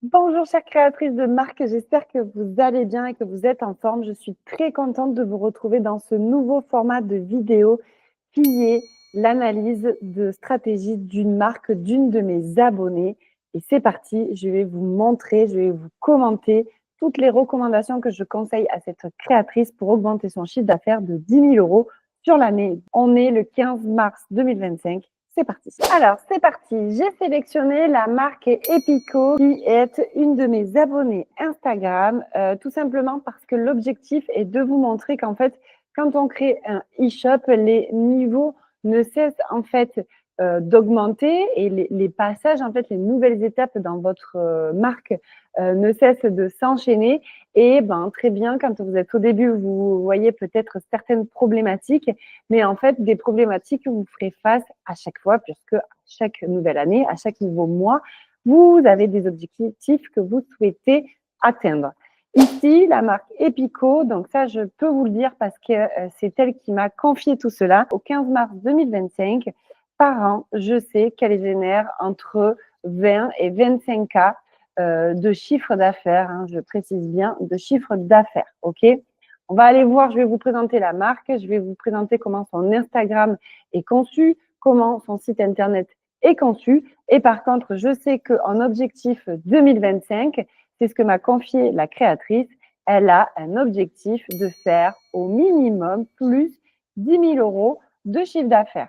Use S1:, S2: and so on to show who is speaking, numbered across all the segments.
S1: Bonjour chère créatrice de marque, j'espère que vous allez bien et que vous êtes en forme. Je suis très contente de vous retrouver dans ce nouveau format de vidéo qui est l'analyse de stratégie d'une marque, d'une de mes abonnées. Et c'est parti, je vais vous montrer, je vais vous commenter toutes les recommandations que je conseille à cette créatrice pour augmenter son chiffre d'affaires de 10 000 euros sur l'année. On est le 15 mars 2025. C'est parti. Alors, c'est parti. J'ai sélectionné la marque Epico qui est une de mes abonnées Instagram, tout simplement parce que l'objectif est de vous montrer qu'en fait, quand on crée un e-shop, les niveaux ne cessent en fait d'augmenter et les passages, en fait, les nouvelles étapes dans votre marque ne cessent de s'enchaîner. Et ben, très bien, quand vous êtes au début, vous voyez peut-être certaines problématiques, mais en fait, des problématiques que vous ferez face à chaque fois, puisque à chaque nouvelle année, à chaque nouveau mois, vous avez des objectifs que vous souhaitez atteindre. Ici, la marque Epico, donc ça, je peux vous le dire parce que c'est elle qui m'a confié tout cela. Au 15 mars 2025, par an, je sais qu'elle génère entre 20 et 25 K de chiffre d'affaires, hein, je précise bien, de chiffre d'affaires, ok? On va aller voir, je vais vous présenter la marque, je vais vous présenter comment son Instagram est conçu, comment son site internet est conçu. Et par contre, je sais qu'en objectif 2025, c'est ce que m'a confié la créatrice, elle a un objectif de faire au minimum plus 10 000 euros de chiffre d'affaires.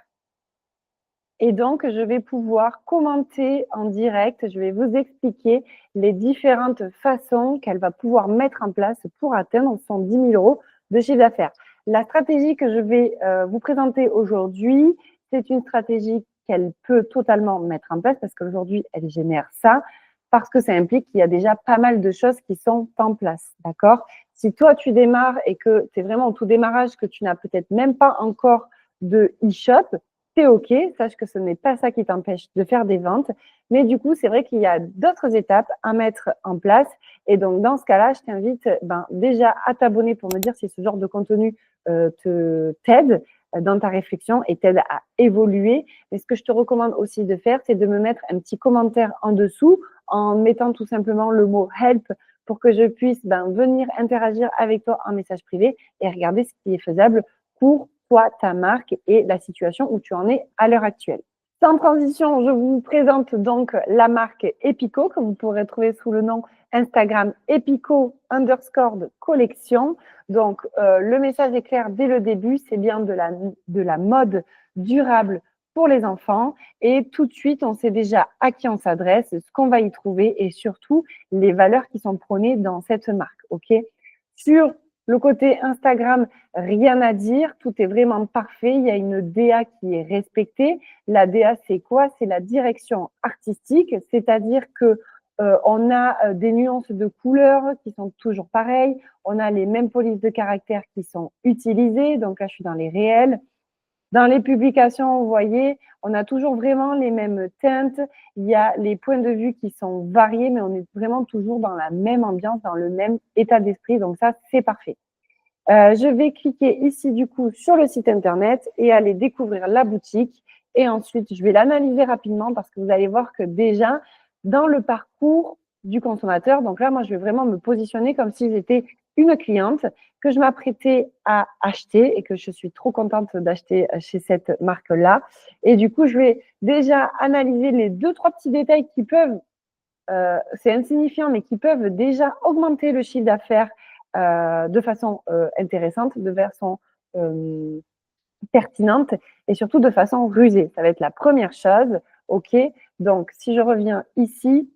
S1: Et donc, je vais pouvoir commenter en direct, je vais vous expliquer les différentes façons qu'elle va pouvoir mettre en place pour atteindre son 10 000 euros de chiffre d'affaires. La stratégie que je vais vous présenter aujourd'hui, c'est une stratégie qu'elle peut totalement mettre en place parce qu'aujourd'hui, elle génère ça, parce que ça implique qu'il y a déjà pas mal de choses qui sont en place, d'accord? Si toi, tu démarres et que tu es vraiment au tout démarrage, que tu n'as peut-être même pas encore de e-shop, c'est OK, sache que ce n'est pas ça qui t'empêche de faire des ventes. Mais du coup, c'est vrai qu'il y a d'autres étapes à mettre en place. Et donc, dans ce cas-là, je t'invite déjà à t'abonner pour me dire si ce genre de contenu t'aide dans ta réflexion et t'aide à évoluer. Mais ce que je te recommande aussi de faire, c'est de me mettre un petit commentaire en dessous en mettant tout simplement le mot help pour que je puisse venir interagir avec toi en message privé et regarder ce qui est faisable pour toi, ta marque et la situation où tu en es à l'heure actuelle. Sans transition, je vous présente donc la marque Epico que vous pourrez trouver sous le nom Instagram Epico_collection. Donc, le message est clair dès le début, c'est bien de la mode durable pour les enfants. Et tout de suite, on sait déjà à qui on s'adresse, ce qu'on va y trouver et surtout les valeurs qui sont prônées dans cette marque. OK? Sur le côté Instagram, rien à dire, tout est vraiment parfait. Il y a une DA qui est respectée. La DA, c'est quoi? C'est la direction artistique, c'est-à-dire que on a des nuances de couleurs qui sont toujours pareilles. On a les mêmes polices de caractères qui sont utilisées. Donc là, je suis dans les réels. Dans les publications, vous voyez, on a toujours vraiment les mêmes teintes. Il y a les points de vue qui sont variés, mais on est vraiment toujours dans la même ambiance, dans le même état d'esprit. Donc ça, c'est parfait. Je vais cliquer ici, du coup, sur le site internet et aller découvrir la boutique. Et ensuite, je vais l'analyser rapidement parce que vous allez voir que déjà, dans le parcours du consommateur, donc là, moi, je vais vraiment me positionner comme si j'étais une cliente que je m'apprêtais à acheter et que je suis trop contente d'acheter chez cette marque-là. Et du coup, je vais déjà analyser les 2-3 petits détails qui peuvent, c'est insignifiant, mais qui peuvent déjà augmenter le chiffre d'affaires de façon intéressante, de façon pertinente et surtout de façon rusée. Ça va être la première chose. OK. Donc, si je reviens ici,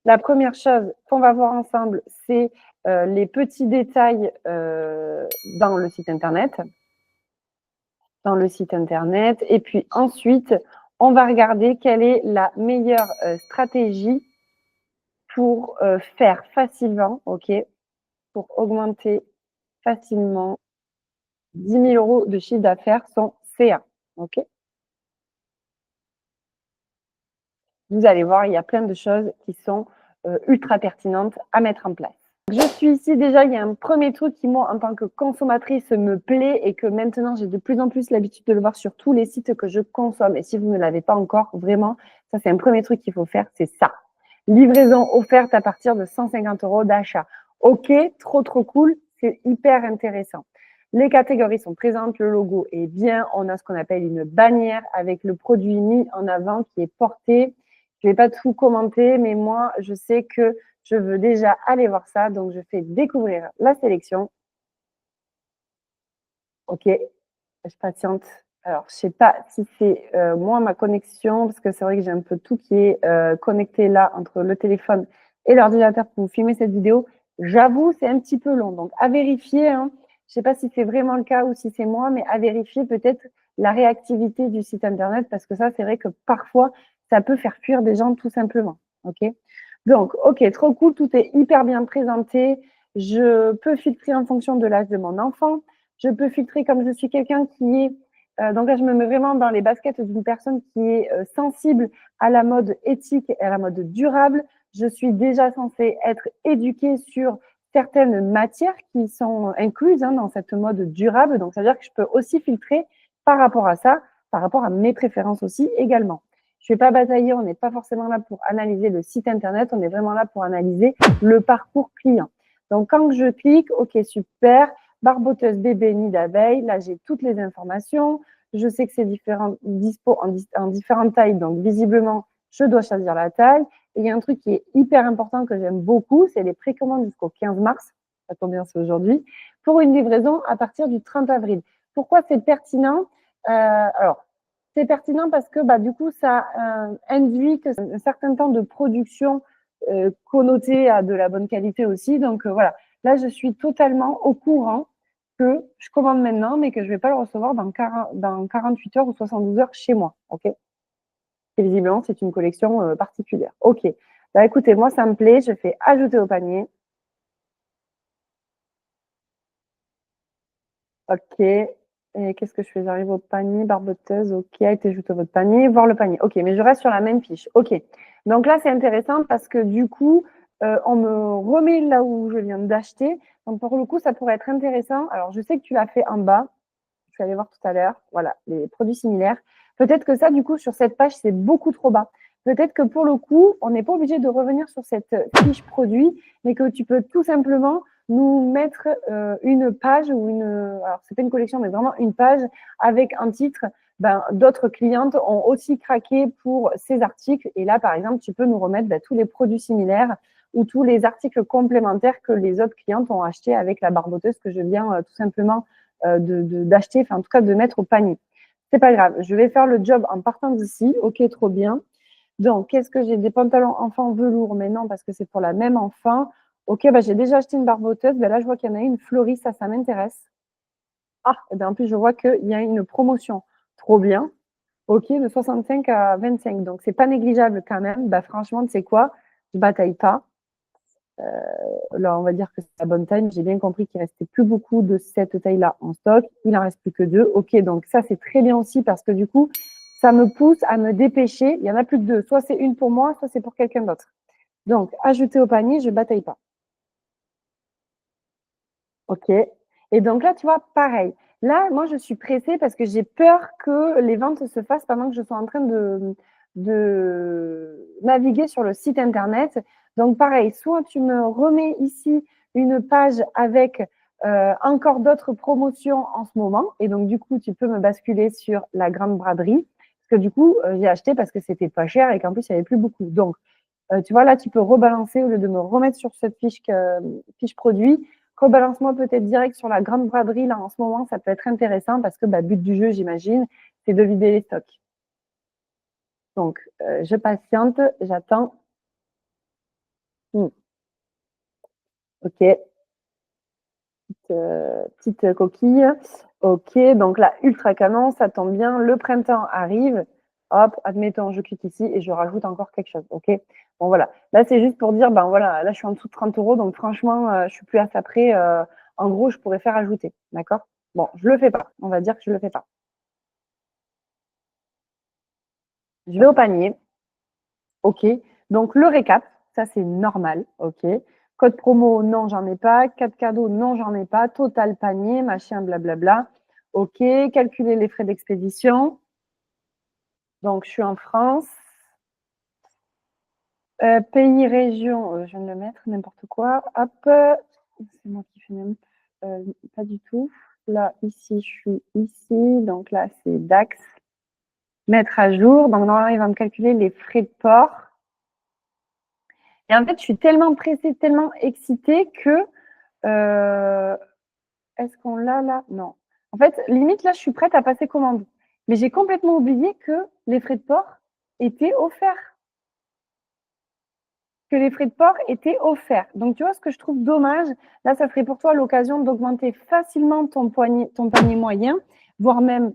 S1: la première chose qu'on va voir ensemble, c'est les petits détails dans le site internet. Dans le site internet. Et puis ensuite, on va regarder quelle est la meilleure stratégie pour faire facilement, OK, pour augmenter facilement 10 000 euros de chiffre d'affaires sans CA. OK. Vous allez voir, il y a plein de choses qui sont ultra pertinentes à mettre en place. Je suis ici déjà, il y a un premier truc qui, moi, en tant que consommatrice, me plaît et que maintenant, j'ai de plus en plus l'habitude de le voir sur tous les sites que je consomme. Et si vous ne l'avez pas encore, vraiment, ça, c'est un premier truc qu'il faut faire, c'est ça. livraison offerte à partir de 150 € d'achat. Ok, trop cool, c'est hyper intéressant. Les catégories sont présentes, le logo est bien, on a ce qu'on appelle une bannière avec le produit mis en avant qui est porté. Je ne vais pas tout commenter, mais moi, je sais que je veux déjà aller voir ça, donc je fais découvrir la sélection. Ok, je patiente. Alors, je ne sais pas si c'est moi, ma connexion, parce que c'est vrai que j'ai un peu tout qui est connecté là entre le téléphone et l'ordinateur pour vous filmer cette vidéo. J'avoue, c'est un petit peu long. Donc, à vérifier. Hein. Je ne sais pas si c'est vraiment le cas ou si c'est moi, mais à vérifier peut-être la réactivité du site Internet, parce que ça, c'est vrai que parfois, ça peut faire fuir des gens tout simplement. Ok. Donc, ok, trop cool. Tout est hyper bien présenté. Je peux filtrer en fonction de l'âge de mon enfant. Je peux filtrer comme je suis quelqu'un qui est, donc là, je me mets vraiment dans les baskets d'une personne qui est sensible à la mode éthique et à la mode durable. Je suis déjà censée être éduquée sur certaines matières qui sont incluses hein, dans cette mode durable. Donc, ça veut dire que je peux aussi filtrer par rapport à ça, par rapport à mes préférences aussi également. Je ne vais pas batailler, on n'est pas forcément là pour analyser le site Internet, on est vraiment là pour analyser le parcours client. Donc, quand je clique, OK, super, barboteuse bébé nid d'abeille. Là, j'ai toutes les informations. Je sais que c'est dispo en différentes tailles. Donc, visiblement, je dois choisir la taille. Et il y a un truc qui est hyper important que j'aime beaucoup, c'est les précommandes jusqu'au 15 mars. Ça tombe bien, c'est aujourd'hui. Pour une livraison à partir du 30 avril. Pourquoi c'est pertinent Alors, c'est pertinent parce que du coup, ça induit que un certain temps de production connoté à de la bonne qualité aussi. Donc, voilà. Là, je suis totalement au courant que je commande maintenant, mais que je ne vais pas le recevoir dans 48 heures ou 72 heures chez moi. OK. Et visiblement, c'est une collection particulière. OK. Bah, écoutez, moi, ça me plaît. Je fais ajouter au panier. OK. Et qu'est-ce que je fais? J'arrive au panier, barboteuse. OK, a été ajoutée à votre panier. Voir le panier. OK, mais je reste sur la même fiche. OK. Donc là, c'est intéressant parce que du coup, on me remet là où je viens d'acheter. Donc pour le coup, ça pourrait être intéressant. Alors, je sais que tu l'as fait en bas. Je suis allée voir tout à l'heure. Voilà, les produits similaires. Peut-être que ça, du coup, sur cette page, c'est beaucoup trop bas. Peut-être que pour le coup, on n'est pas obligé de revenir sur cette fiche produit, mais que tu peux tout simplement nous mettre une page ou alors c'est pas une collection, mais vraiment une page avec un titre. D'autres clientes ont aussi craqué pour ces articles. Et là, par exemple, tu peux nous remettre tous les produits similaires ou tous les articles complémentaires que les autres clientes ont achetés avec la barboteuse que je viens tout simplement d'acheter, enfin en tout cas de mettre au panier. C'est pas grave, je vais faire le job en partant d'ici. Ok, trop bien. Donc, qu'est-ce que j'ai? Des pantalons enfants velours, mais non, parce que c'est pour la même enfant. Ok, j'ai déjà acheté une barboteuse. Là, je vois qu'il y en a une fleurie, ça m'intéresse. Ah, et en plus, je vois qu'il y a une promotion. Trop bien. Ok, de 65 à 25. Donc, c'est pas négligeable quand même. Franchement, tu sais quoi? Je bataille pas. Là, on va dire que c'est la bonne taille. J'ai bien compris qu'il restait plus beaucoup de cette taille-là en stock. Il en reste plus que 2. Ok, donc ça, c'est très bien aussi parce que du coup, ça me pousse à me dépêcher. Il y en a plus que 2. Soit c'est une pour moi, soit c'est pour quelqu'un d'autre. Donc, ajouter au panier, je bataille pas. Ok. Et donc là, tu vois, pareil. Là, moi, je suis pressée parce que j'ai peur que les ventes se fassent pendant que je sois en train de naviguer sur le site Internet. Donc, pareil, soit tu me remets ici une page avec encore d'autres promotions en ce moment. Et donc, du coup, tu peux me basculer sur la grande braderie. Parce que du coup, j'ai acheté parce que c'était pas cher et qu'en plus, il n'y avait plus beaucoup. Donc, tu vois, là, tu peux rebalancer au lieu de me remettre sur cette fiche produit. Rebalance-moi peut-être direct sur la grande braderie. Là, en ce moment, ça peut être intéressant parce que but du jeu, j'imagine, c'est de vider les stocks. Donc, je patiente, j'attends. OK, petite coquille. OK, donc là, ultra canon, ça tombe bien. Le printemps arrive. Hop, admettons, je clique ici et je rajoute encore quelque chose. OK. Bon, voilà. Là, c'est juste pour dire, voilà, là, je suis en dessous de 30 €. Donc, franchement, je suis plus à ça près. En gros, je pourrais faire ajouter. D'accord? Bon, je le fais pas. On va dire que je le fais pas. Je vais au panier. OK. Donc, le récap, ça, c'est normal. OK. Code promo, non, j'en ai pas. Code cadeau, non, j'en ai pas. Total panier, machin, blablabla. OK. Calculer les frais d'expédition. Donc, je suis en France. Pays, région, je viens de le mettre, n'importe quoi. Hop, c'est moi qui fais même pas du tout. Là, ici, je suis ici. Donc là, c'est DAX. Mettre à jour. Donc normalement, il va me calculer les frais de port. Et en fait, je suis tellement pressée, tellement excitée que est-ce qu'on l'a là? Non. En fait, limite, là, je suis prête à passer commande. Mais j'ai complètement oublié que les frais de port étaient offerts. Que les frais de port étaient offerts. Donc, tu vois, ce que je trouve dommage, là, ça serait pour toi l'occasion d'augmenter facilement ton panier moyen, voire même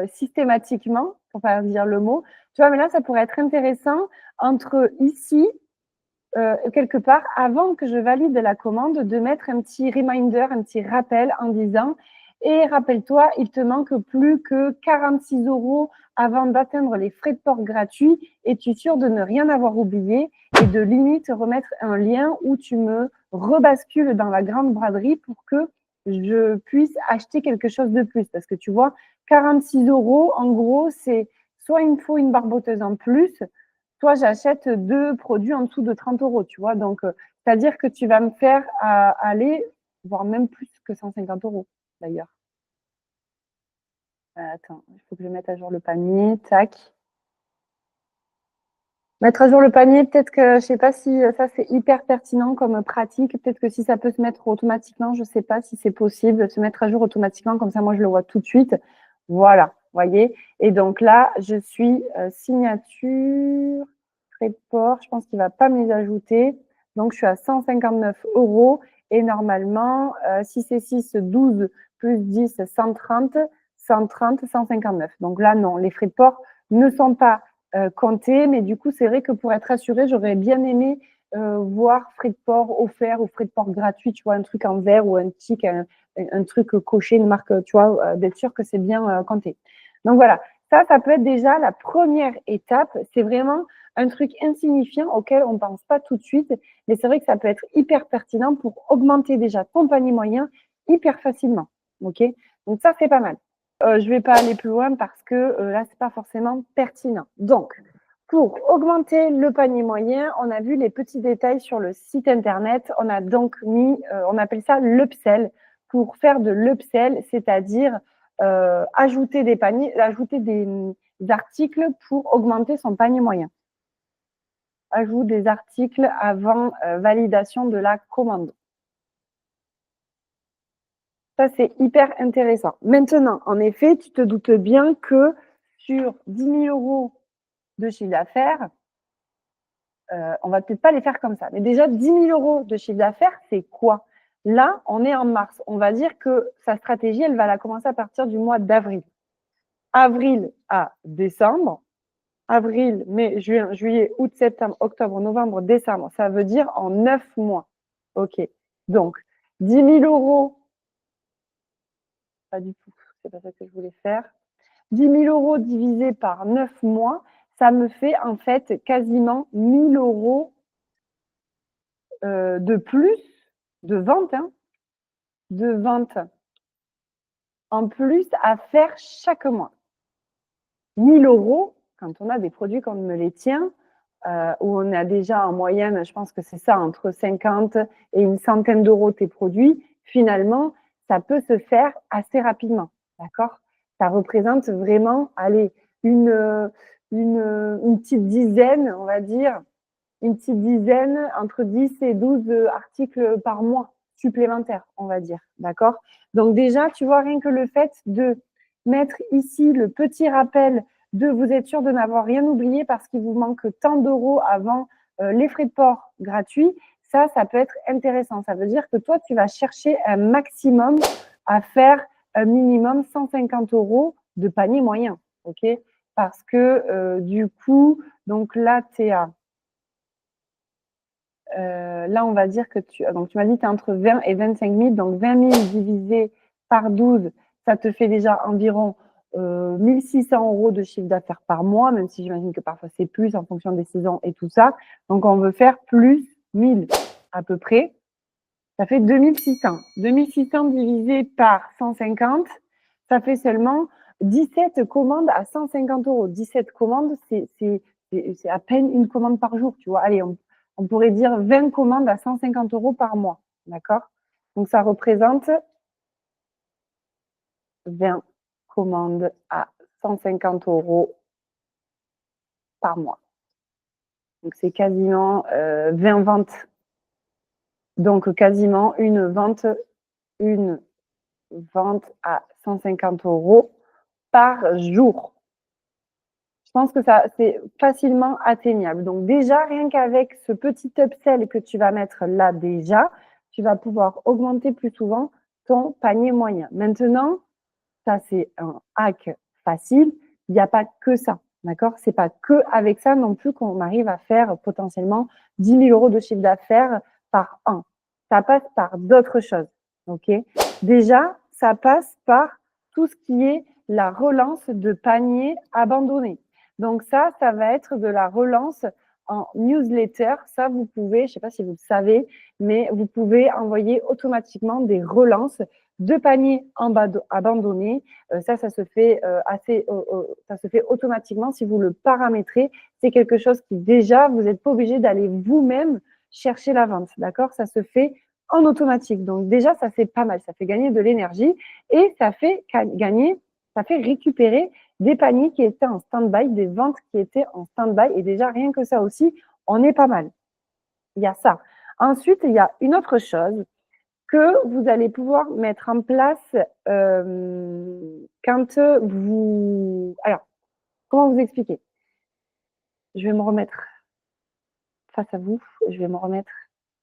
S1: systématiquement, pour pas dire le mot. Tu vois, mais là, ça pourrait être intéressant entre ici, quelque part, avant que je valide la commande, de mettre un petit reminder, un petit rappel en disant et rappelle-toi, il te manque plus que 46 € avant d'atteindre les frais de port gratuits. Es-tu sûr de ne rien avoir oublié et de limite remettre un lien où tu me rebascules dans la grande braderie pour que je puisse acheter quelque chose de plus. Parce que tu vois, 46 €, en gros, c'est soit il me faut une barboteuse en plus, soit j'achète 2 produits en dessous de 30 €, tu vois. Donc, c'est-à-dire que tu vas me faire aller, voire même plus que 150 € d'ailleurs. Attends, il faut que je mette à jour le panier. Tac. Mettre à jour le panier, peut-être que, je sais pas si ça c'est hyper pertinent comme pratique. Peut-être que si ça peut se mettre automatiquement, je sais pas si c'est possible de se mettre à jour automatiquement. Comme ça, moi, je le vois tout de suite. Voilà, voyez. Et donc là, je suis signature, frais de port. Je pense qu'il va pas me les ajouter. Donc, je suis à 159 €. Et normalement, si c'est 6, 12 plus 10, 130, 130, 159. Donc là, non, les frais de port ne sont pas compter, mais du coup, c'est vrai que pour être assurée, j'aurais bien aimé voir frais de port offerts ou frais de port gratuits, tu vois, un truc en vert ou un tic, un truc coché, une marque, tu vois, d'être sûr que c'est bien compté. Donc voilà, ça peut être déjà la première étape. C'est vraiment un truc insignifiant auquel on ne pense pas tout de suite, mais c'est vrai que ça peut être hyper pertinent pour augmenter déjà ton panier moyen hyper facilement. Ok? Donc ça, c'est pas mal. Je ne vais pas aller plus loin parce que là, ce n'est pas forcément pertinent. Donc, pour augmenter le panier moyen, on a vu les petits détails sur le site internet. On a donc mis, on appelle ça l'upsell. Pour faire de l'upsell, c'est-à-dire ajouter des paniers, ajouter des articles pour augmenter son panier moyen. Ajoute des articles avant validation de la commande. Ça, c'est hyper intéressant. Maintenant, en effet, tu te doutes bien que sur 10 000 € de chiffre d'affaires, on va peut-être pas les faire comme ça. Mais déjà, 10 000 € de chiffre d'affaires, c'est quoi? Là, on est en mars. On va dire que sa stratégie, elle va la commencer à partir du mois d'avril. Avril à décembre. Avril, mai, juin, juillet, août, septembre, octobre, novembre, décembre. Ça veut dire en 9 mois. OK. Donc, 10 000 €. Pas du tout. C'est pas ça que je voulais faire. 10 000 € divisé par 9 mois, ça me fait en fait quasiment 1 000 € de plus de vente, hein, de vente en plus à faire chaque mois. 1 000 € quand on a des produits comme les tiens, où on a déjà en moyenne, je pense que c'est ça, entre 50 et une centaine d'euros tes produits, finalement, ça peut se faire assez rapidement, d'accord? Ça représente vraiment, allez, une petite dizaine, on va dire, une petite dizaine, entre 10 et 12 articles par mois supplémentaires, on va dire, d'accord? Donc déjà, tu vois, rien que le fait de mettre ici le petit rappel de vous êtes sûr de n'avoir rien oublié parce qu'il vous manque tant d'euros avant les frais de port gratuits, ça peut être intéressant. Ça veut dire que toi, tu vas chercher un maximum à faire un minimum 150 € de panier moyen, ok? Parce que du coup, donc là, tu es à là, on va dire que tu m'as dit que tu es entre 20 et 25 000, donc 20 000 divisé par 12, ça te fait déjà environ 1 600 € de chiffre d'affaires par mois, même si j'imagine que parfois c'est plus en fonction des saisons et tout ça. Donc, on veut faire plus 1 000 à peu près. Ça fait 2 600. 2 600 divisé par 150, ça fait seulement 17 commandes à 150 €. 17 commandes, c'est à peine une commande par jour, tu vois. Allez, on pourrait dire 20 commandes à 150 € par mois, d'accord? Donc, ça représente 20 commandes à 150 € par mois. Donc, c'est quasiment 20 ventes. Donc, quasiment une vente à 150 € par jour. Je pense que ça, c'est facilement atteignable. Donc déjà, rien qu'avec ce petit upsell que tu vas mettre là déjà, tu vas pouvoir augmenter plus souvent ton panier moyen. Maintenant, ça, c'est un hack facile. Il n'y a pas que ça, d'accord? C'est pas que avec ça non plus qu'on arrive à faire potentiellement 10 000 € de chiffre d'affaires par an. Ça passe par d'autres choses, ok? Déjà, ça passe par tout ce qui est la relance de paniers abandonnés. Donc ça va être de la relance en newsletter. Ça, vous pouvez, je ne sais pas si vous le savez, mais vous pouvez envoyer automatiquement des relances de paniers abandonnés. Ça se fait ça se fait automatiquement si vous le paramétrez. C'est quelque chose qui déjà, vous n'êtes pas obligé d'aller vous-même chercher la vente, d'accord? Ça se fait en automatique. Donc déjà, ça c'est pas mal. Ça fait gagner de l'énergie et ça fait gagner, ça fait récupérer des paniers qui étaient en stand-by, des ventes qui étaient en stand-by. Et déjà, rien que ça aussi, on est pas mal. Il y a ça. Ensuite, il y a une autre chose que vous allez pouvoir mettre en place quand vous… Alors, comment vous expliquer? Je vais me remettre face à vous. Je vais me remettre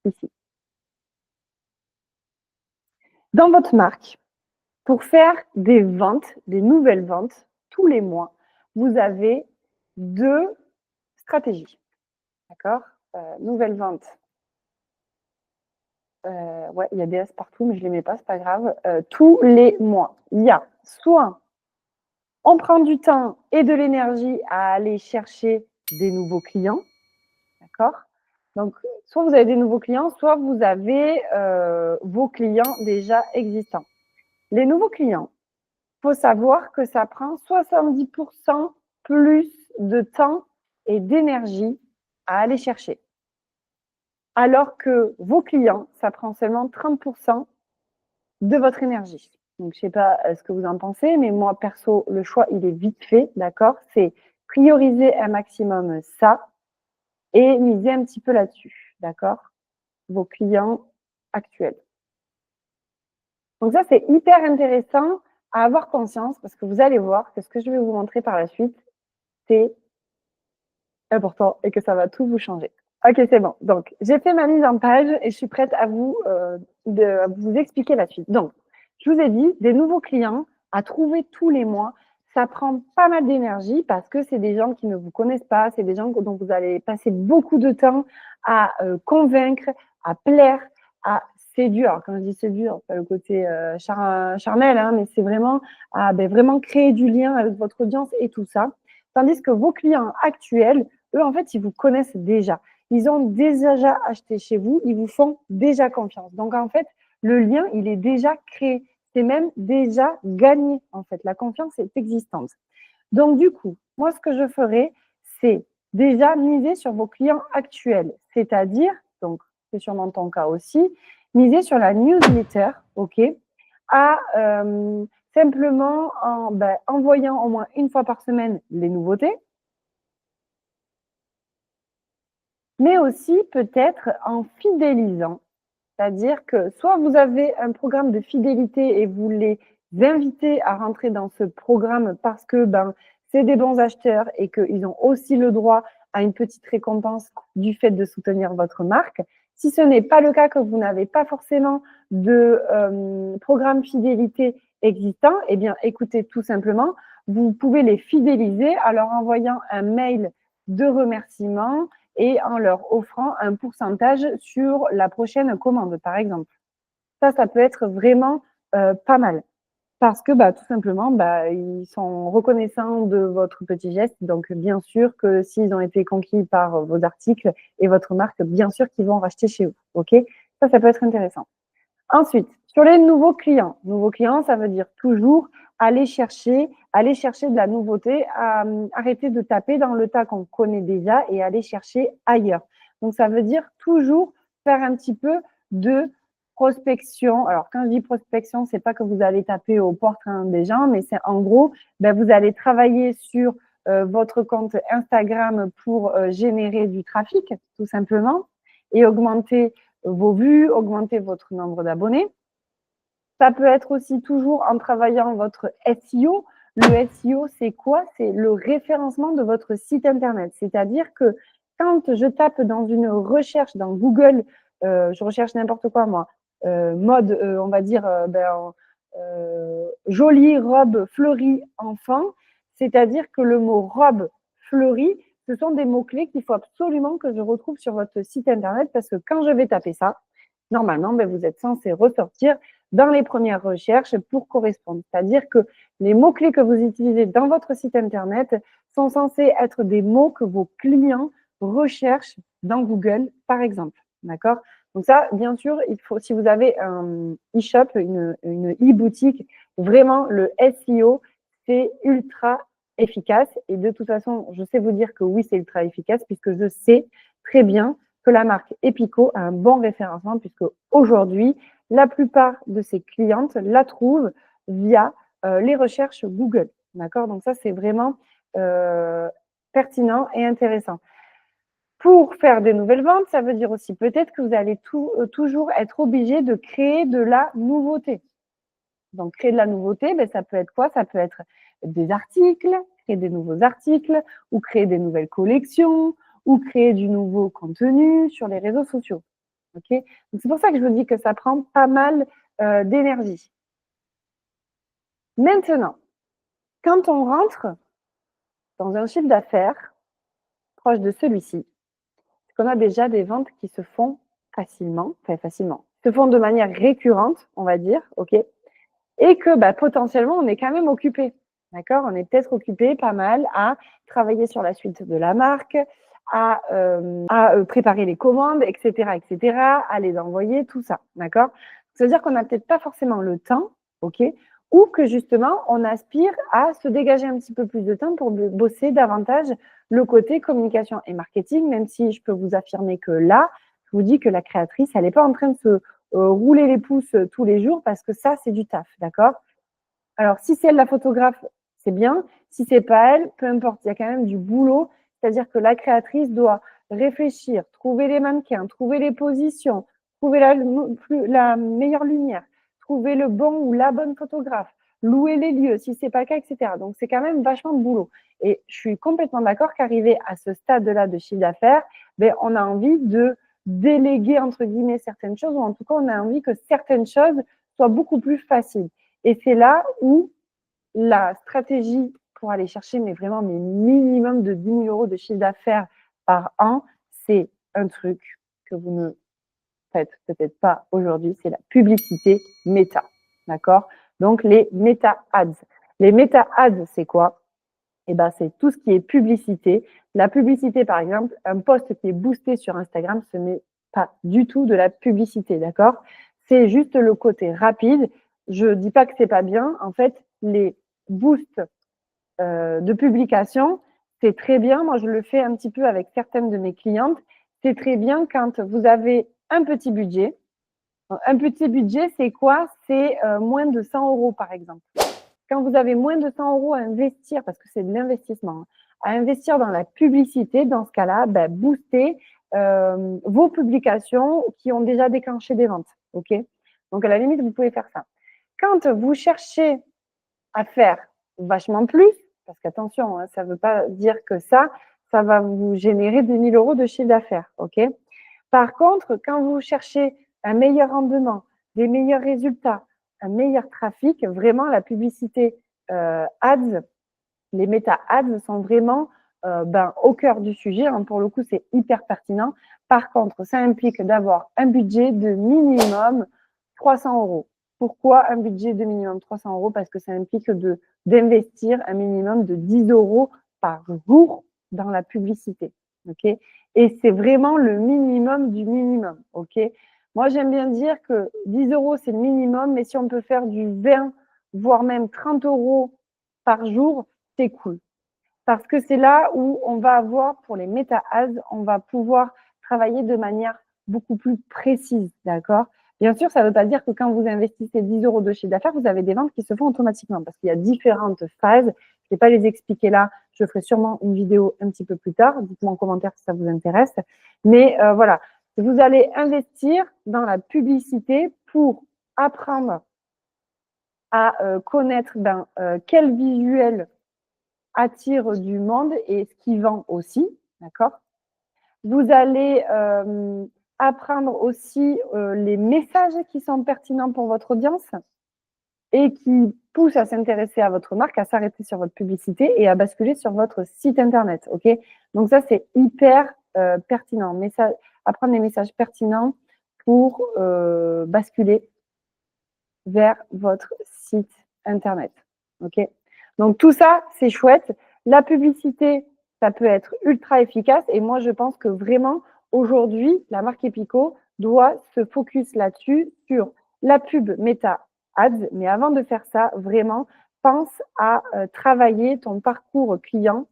S1: ici. Dans votre marque, pour faire des ventes, des nouvelles ventes, tous les mois, vous avez 2 stratégies. D'accord? Nouvelles ventes. Ouais, il y a des S partout, mais je ne les mets pas, c'est pas grave. Tous les mois, il y a soit on prend du temps et de l'énergie à aller chercher des nouveaux clients, d'accord? Donc, soit vous avez des nouveaux clients, soit vous avez vos clients déjà existants. Les nouveaux clients, il faut savoir que ça prend 70% plus de temps et d'énergie à aller chercher. Alors que vos clients, ça prend seulement 30% de votre énergie. Donc, je ne sais pas ce que vous en pensez, mais moi, perso, le choix, il est vite fait, d'accord? C'est prioriser un maximum ça et miser un petit peu là-dessus, d'accord? Vos clients actuels. Donc ça, c'est hyper intéressant à avoir conscience parce que vous allez voir que ce que je vais vous montrer par la suite, c'est important et que ça va tout vous changer. Ok, c'est bon. Donc, j'ai fait ma mise en page et je suis prête à vous expliquer la suite. Donc, je vous ai dit, des nouveaux clients à trouver tous les mois, ça prend pas mal d'énergie parce que c'est des gens qui ne vous connaissent pas, c'est des gens dont vous allez passer beaucoup de temps à convaincre, à plaire, à séduire. Alors, quand je dis séduire, pas le côté charnel, hein, mais c'est vraiment vraiment créer du lien avec votre audience et tout ça. Tandis que vos clients actuels, eux, en fait, ils vous connaissent déjà. Ils ont déjà acheté chez vous, ils vous font déjà confiance. Donc, en fait, le lien, il est déjà créé. C'est même déjà gagné, en fait. La confiance est existante. Donc, du coup, moi, ce que je ferais, c'est déjà miser sur vos clients actuels. C'est-à-dire, donc, c'est sûrement ton cas aussi, miser sur la newsletter, OK, simplement en envoyant au moins une fois par semaine les nouveautés, mais aussi peut-être en fidélisant. C'est-à-dire que soit vous avez un programme de fidélité et vous les invitez à rentrer dans ce programme parce que c'est des bons acheteurs et qu'ils ont aussi le droit à une petite récompense du fait de soutenir votre marque. Si ce n'est pas le cas, que vous n'avez pas forcément de programme fidélité existant, eh bien, écoutez, tout simplement, vous pouvez les fidéliser en leur envoyant un mail de remerciement et en leur offrant un pourcentage sur la prochaine commande, par exemple. Ça peut être vraiment pas mal. Parce que tout simplement, ils sont reconnaissants de votre petit geste. Donc, bien sûr que s'ils ont été conquis par vos articles et votre marque, bien sûr qu'ils vont racheter chez vous. OK? Ça peut être intéressant. Ensuite, sur les nouveaux clients. Nouveaux clients, ça veut dire toujours aller chercher de la nouveauté, arrêter de taper dans le tas qu'on connaît déjà et aller chercher ailleurs. Donc, ça veut dire toujours faire un petit peu de prospection. Alors, quand je dis prospection, c'est pas que vous allez taper aux portes des gens, mais c'est en gros, vous allez travailler sur votre compte Instagram pour générer du trafic, tout simplement, et augmenter vos vues, augmenter votre nombre d'abonnés. Ça peut être aussi toujours en travaillant votre SEO. Le SEO, c'est quoi? C'est le référencement de votre site Internet. C'est-à-dire que quand je tape dans une recherche dans Google, je recherche n'importe quoi, moi, mode, on va dire, jolie robe fleurie enfant, c'est-à-dire que le mot robe fleurie, ce sont des mots-clés qu'il faut absolument que je retrouve sur votre site Internet parce que quand je vais taper ça, normalement, vous êtes censé ressortir dans les premières recherches pour correspondre. C'est-à-dire que les mots-clés que vous utilisez dans votre site Internet sont censés être des mots que vos clients recherchent dans Google, par exemple. D'accord? Donc ça, bien sûr, il faut, si vous avez un e-shop, une e-boutique, vraiment, le SEO, c'est ultra efficace. Et de toute façon, je sais vous dire que oui, c'est ultra efficace puisque je sais très bien que la marque Epico a un bon référencement puisque aujourd'hui, la plupart de ses clientes la trouvent via les recherches Google. D'accord? Donc ça, c'est vraiment pertinent et intéressant. Pour faire des nouvelles ventes, ça veut dire aussi peut-être que vous allez toujours être obligé de créer de la nouveauté. Donc, créer de la nouveauté, ça peut être quoi? Ça peut être des articles, créer des nouveaux articles, ou créer des nouvelles collections, ou créer du nouveau contenu sur les réseaux sociaux. Okay? Donc, c'est pour ça que je vous dis que ça prend pas mal d'énergie. Maintenant, quand on rentre dans un chiffre d'affaires proche de celui-ci, c'est qu'on a déjà des ventes qui se font facilement, se font de manière récurrente, on va dire, ok, et que potentiellement, on est quand même occupé. D'accord? On est peut-être occupé pas mal à travailler sur la suite de la marque, à préparer les commandes, etc., à les envoyer, tout ça. D'accord? Ça veut dire qu'on n'a peut-être pas forcément le temps, ok? Ou que justement, on aspire à se dégager un petit peu plus de temps pour bosser davantage le côté communication et marketing, même si je peux vous affirmer que là, je vous dis que la créatrice, elle n'est pas en train de se rouler les pouces tous les jours parce que ça, c'est du taf, d'accord? Alors, si c'est elle la photographe, c'est bien. Si c'est pas elle, peu importe, il y a quand même du boulot. C'est-à-dire que la créatrice doit réfléchir, trouver les mannequins, trouver les positions, trouver la meilleure lumière, trouver le bon ou la bonne photographe, louer les lieux si c'est pas le cas, etc. Donc, c'est quand même vachement de boulot. Et je suis complètement d'accord qu'arriver à ce stade-là de chiffre d'affaires, on a envie de déléguer, entre guillemets, certaines choses, ou en tout cas, on a envie que certaines choses soient beaucoup plus faciles. Et c'est là où la stratégie pour aller chercher vraiment minimum de 10 000 euros de chiffre d'affaires par an, c'est un truc que vous ne faites peut-être pas aujourd'hui, c'est la publicité méta. D'accord? Donc, les méta ads. Les méta ads, c'est quoi? C'est tout ce qui est publicité. La publicité, par exemple, un post qui est boosté sur Instagram, ce n'est pas du tout de la publicité, d'accord? C'est juste le côté rapide. Je ne dis pas que c'est pas bien. En fait, les boosts de publication, c'est très bien. Moi, je le fais un petit peu avec certaines de mes clientes. C'est très bien quand vous avez un petit budget. Un petit budget, c'est quoi? C'est moins de 100 euros, par exemple. Quand vous avez moins de 100 euros à investir, parce que c'est de l'investissement, à investir dans la publicité, dans ce cas-là, boostez vos publications qui ont déjà déclenché des ventes. Ok? Donc, à la limite, vous pouvez faire ça. Quand vous cherchez à faire vachement plus, parce qu'attention, ça ne veut pas dire que ça va vous générer 2 000 euros de chiffre d'affaires. Ok? Par contre, quand vous cherchez un meilleur rendement, des meilleurs résultats, un meilleur trafic, vraiment la publicité ads, les méta ads sont vraiment au cœur du sujet. Hein, pour le coup, c'est hyper pertinent. Par contre, ça implique d'avoir un budget de minimum 300 euros. Pourquoi un budget de minimum 300 euros? Parce que ça implique d'investir un minimum de 10 euros par jour dans la publicité. Okay? Et c'est vraiment le minimum du minimum. Okay? Moi, j'aime bien dire que 10 euros, c'est le minimum, mais si on peut faire du 20, voire même 30 euros par jour, c'est cool. Parce que c'est là où on va avoir, pour les méta-ads, on va pouvoir travailler de manière beaucoup plus précise, d'accord? Bien sûr, ça ne veut pas dire que quand vous investissez 10 € de chiffre d'affaires, vous avez des ventes qui se font automatiquement parce qu'il y a différentes phases. Je ne vais pas les expliquer là. Je ferai sûrement une vidéo un petit peu plus tard. Dites-moi en commentaire si ça vous intéresse. Mais voilà, vous allez investir dans la publicité pour apprendre à connaître quel visuel attire du monde et ce qui vend aussi, d'accord? Vous allez apprendre aussi les messages qui sont pertinents pour votre audience et qui poussent à s'intéresser à votre marque, à s'arrêter sur votre publicité et à basculer sur votre site internet, ok? Donc ça, c'est hyper pertinent. Apprendre des messages pertinents pour basculer vers votre site internet, ok? Donc tout ça, c'est chouette. La publicité, ça peut être ultra efficace et moi, je pense que vraiment, aujourd'hui, la marque Epico doit se focus là-dessus, sur la pub Meta Ads. Mais avant de faire ça, vraiment, pense à travailler ton parcours client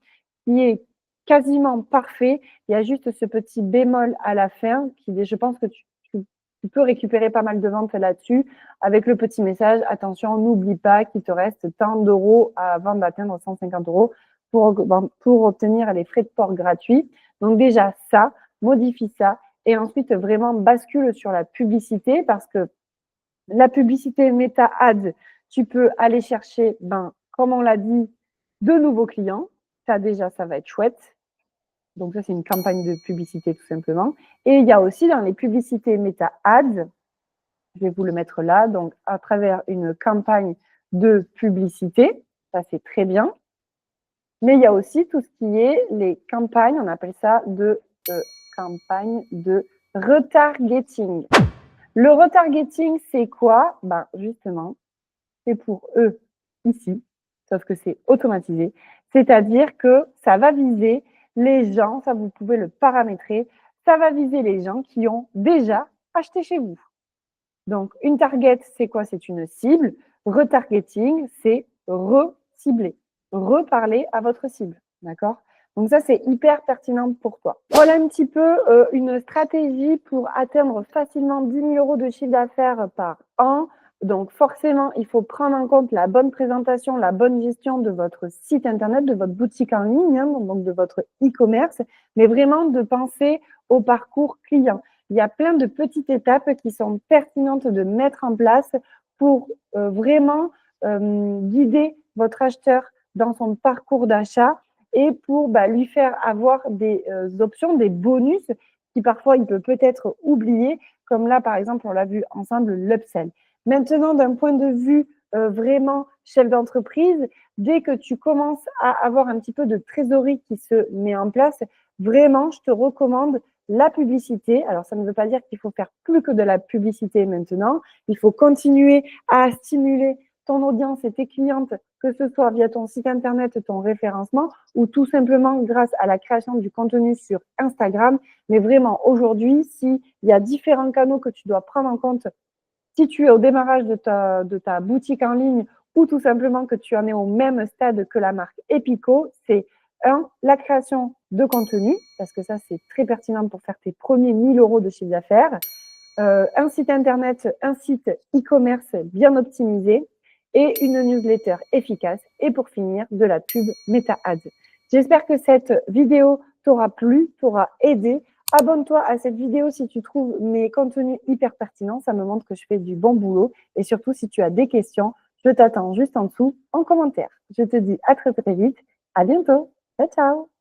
S1: qui est quasiment parfait. Il y a juste ce petit bémol à la fin qui, je pense que tu peux récupérer pas mal de ventes là-dessus avec le petit message, attention, n'oublie pas qu'il te reste tant d'euros avant d'atteindre 150 € pour obtenir les frais de port gratuits. Donc déjà ça, modifie ça et ensuite vraiment bascule sur la publicité parce que la publicité Meta Ads, tu peux aller chercher, comme on l'a dit, de nouveaux clients. Ça déjà, ça va être chouette. Donc ça, c'est une campagne de publicité tout simplement. Et il y a aussi dans les publicités Meta Ads, je vais vous le mettre là, donc à travers une campagne de publicité, ça c'est très bien. Mais il y a aussi tout ce qui est les campagnes, on appelle ça de campagne de retargeting. Le retargeting, c'est quoi? Justement, c'est pour eux ici, sauf que c'est automatisé. C'est-à-dire que ça va viser les gens, ça vous pouvez le paramétrer, ça va viser les gens qui ont déjà acheté chez vous. Donc, une target, c'est quoi? C'est une cible. Retargeting, c'est re-cibler, reparler à votre cible. D'accord? Donc ça, c'est hyper pertinent pour toi. Voilà un petit peu une stratégie pour atteindre facilement 10 000 € de chiffre d'affaires par an. Donc forcément, il faut prendre en compte la bonne présentation, la bonne gestion de votre site internet, de votre boutique en ligne, donc de votre e-commerce, mais vraiment de penser au parcours client. Il y a plein de petites étapes qui sont pertinentes de mettre en place pour vraiment guider votre acheteur dans son parcours d'achat et pour lui faire avoir des options, des bonus qui parfois il peut peut-être oublier, comme là par exemple on l'a vu ensemble, l'upsell. Maintenant, d'un point de vue vraiment chef d'entreprise, dès que tu commences à avoir un petit peu de trésorerie qui se met en place, vraiment je te recommande la publicité. Alors, ça ne veut pas dire qu'il faut faire plus que de la publicité maintenant. Il faut continuer à stimuler ton audience et tes clientes, que ce soit via ton site internet, ton référencement, ou tout simplement grâce à la création du contenu sur Instagram. Mais vraiment, aujourd'hui, s'il y a différents canaux que tu dois prendre en compte, si tu es au démarrage de ta boutique en ligne ou tout simplement que tu en es au même stade que la marque Epico, c'est la création de contenu, parce que ça, c'est très pertinent pour faire tes premiers 1 000 € de chiffre d'affaires. Un site internet, un site e-commerce bien optimisé et une newsletter efficace. Et pour finir, de la pub Meta Ads. J'espère que cette vidéo t'aura plu, t'aura aidé. Abonne-toi à cette vidéo si tu trouves mes contenus hyper pertinents. Ça me montre que je fais du bon boulot. Et surtout, si tu as des questions, je t'attends juste en dessous en commentaire. Je te dis à très très vite. À bientôt. Ciao, ciao.